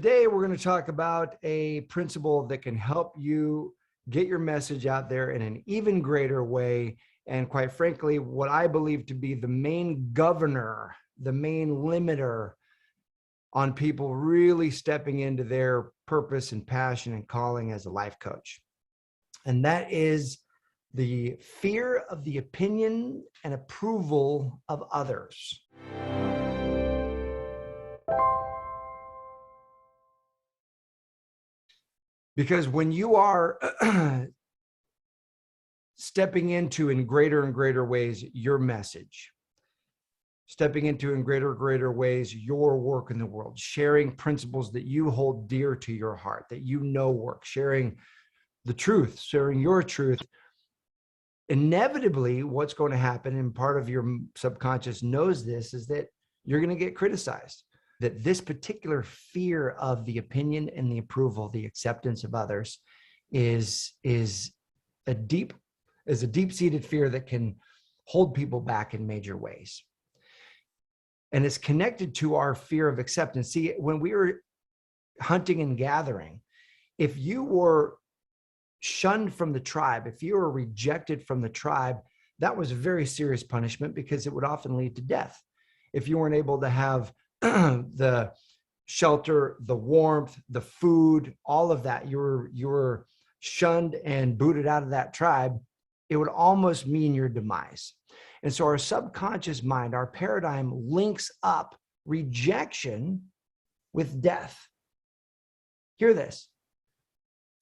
Today, we're going to talk about a principle that can help you get your message out there in an even greater way. And quite frankly, what I believe to be the main governor, the main limiter on people really stepping into their purpose and passion and calling as a life coach. And that is the fear of the opinion and approval of others. Because when you are stepping into in greater and greater ways your message, stepping into in greater and greater ways your work in the world, sharing principles that you hold dear to your heart, that you know work, sharing the truth, sharing your truth, inevitably what's going to happen, and part of your subconscious knows this, is that you're going to get criticized. That this particular fear of the opinion and the approval, the acceptance of others, is a deep-seated fear that can hold people back in major ways. And it's connected to our fear of acceptance. See, when we were hunting and gathering, if you were shunned from the tribe, if you were rejected from the tribe, that was a very serious punishment because it would often lead to death. If you weren't able to have the shelter, the warmth, the food, all of that, you were shunned and booted out of that tribe, it would almost mean your demise. And so our subconscious mind, our paradigm, links up rejection with death. Hear this.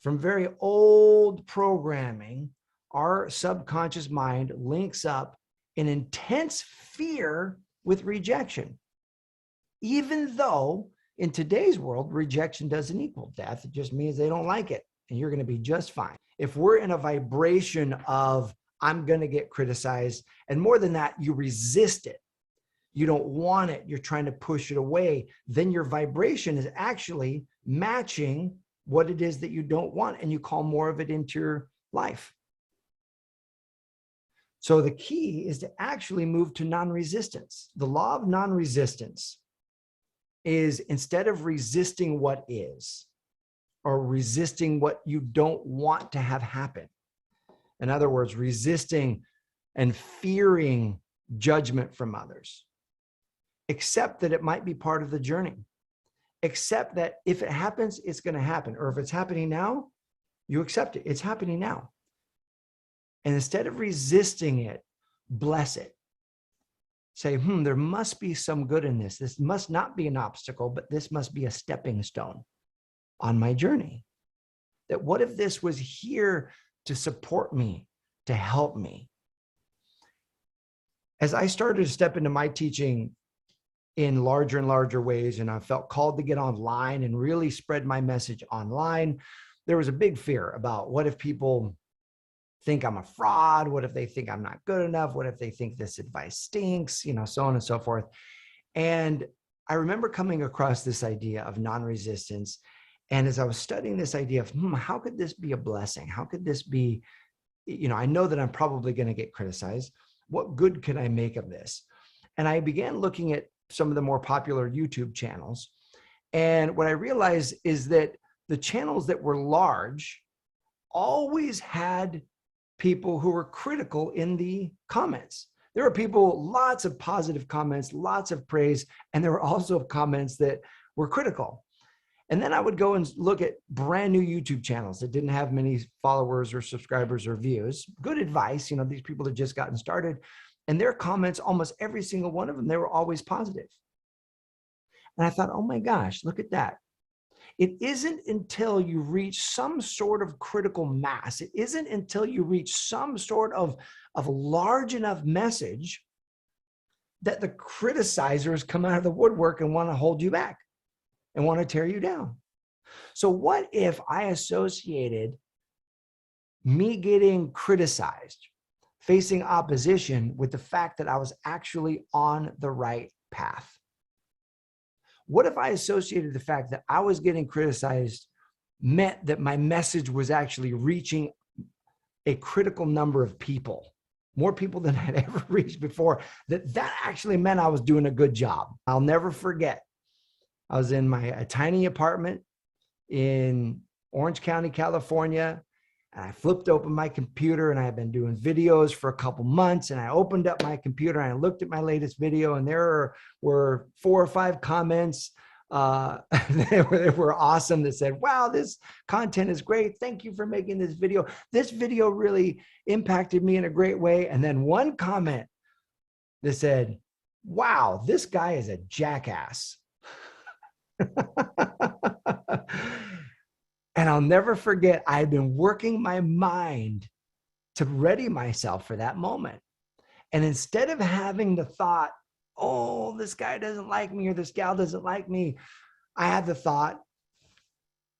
From very old programming, our subconscious mind links up an intense fear with rejection. Even though in today's world, rejection doesn't equal death. It just means they don't like it and you're going to be just fine. If we're in a vibration of, I'm going to get criticized, and more than that, you resist it, you don't want it, you're trying to push it away, then your vibration is actually matching what it is that you don't want, and you call more of it into your life. So the key is to actually move to non-resistance. The law of non-resistance is, instead of resisting what is, or resisting what you don't want to have happen, in other words, resisting and fearing judgment from others, accept that it might be part of the journey. Accept that if it happens, it's going to happen. Or if it's happening now, you accept it. It's happening now. And instead of resisting it, bless it. Say, there must be some good in this. This must not be an obstacle, but this must be a stepping stone on my journey. That what if this was here to support me, to help me? As I started to step into my teaching in larger and larger ways, and I felt called to get online and really spread my message online, there was a big fear about, what if people think I'm a fraud? What if they think I'm not good enough? What if they think this advice stinks? So on and so forth. And I remember coming across this idea of non-resistance. And as I was studying this idea of, how could this be a blessing? How could this be, I know that I'm probably going to get criticized. What good could I make of this? And I began looking at some of the more popular YouTube channels. And what I realized is that the channels that were large always had people who were critical in the comments. There were people, lots of positive comments, lots of praise, and there were also comments that were critical. And then I would go and look at brand new YouTube channels that didn't have many followers or subscribers or views. Good advice. These people had just gotten started, and their comments, almost every single one of them, they were always positive. And I thought, oh my gosh, look at that. It isn't until you reach some sort of critical mass, it isn't until you reach some sort of large enough message that the criticizers come out of the woodwork and want to hold you back and want to tear you down. So what if I associated me getting criticized, facing opposition, with the fact that I was actually on the right path? What if I associated the fact that I was getting criticized meant that my message was actually reaching a critical number of people, more people than I'd ever reached before, that actually meant I was doing a good job? I'll never forget I was in a tiny apartment in Orange County, California. And I flipped open my computer, and I had been doing videos for a couple months. And I opened up my computer and I looked at my latest video, and there were 4 or 5 comments. They were awesome that said, wow, this content is great. Thank you for making this video. This video really impacted me in a great way. And then one comment that said, wow, this guy is a jackass. And I'll never forget, I had been working my mind to ready myself for that moment. And instead of having the thought, oh, this guy doesn't like me or this gal doesn't like me, I had the thought,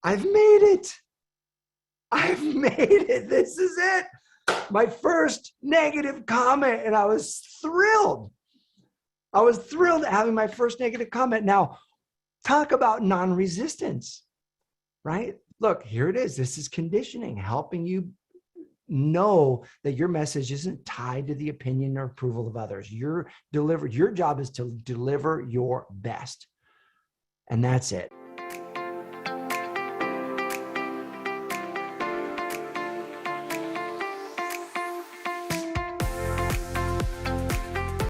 I've made it. I've made it. This is it. My first negative comment. And I was thrilled. I was thrilled at having my first negative comment. Now, talk about non-resistance, right? Look, here it is. This is conditioning, helping you know that your message isn't tied to the opinion or approval of others. Your job is to deliver your best. And that's it.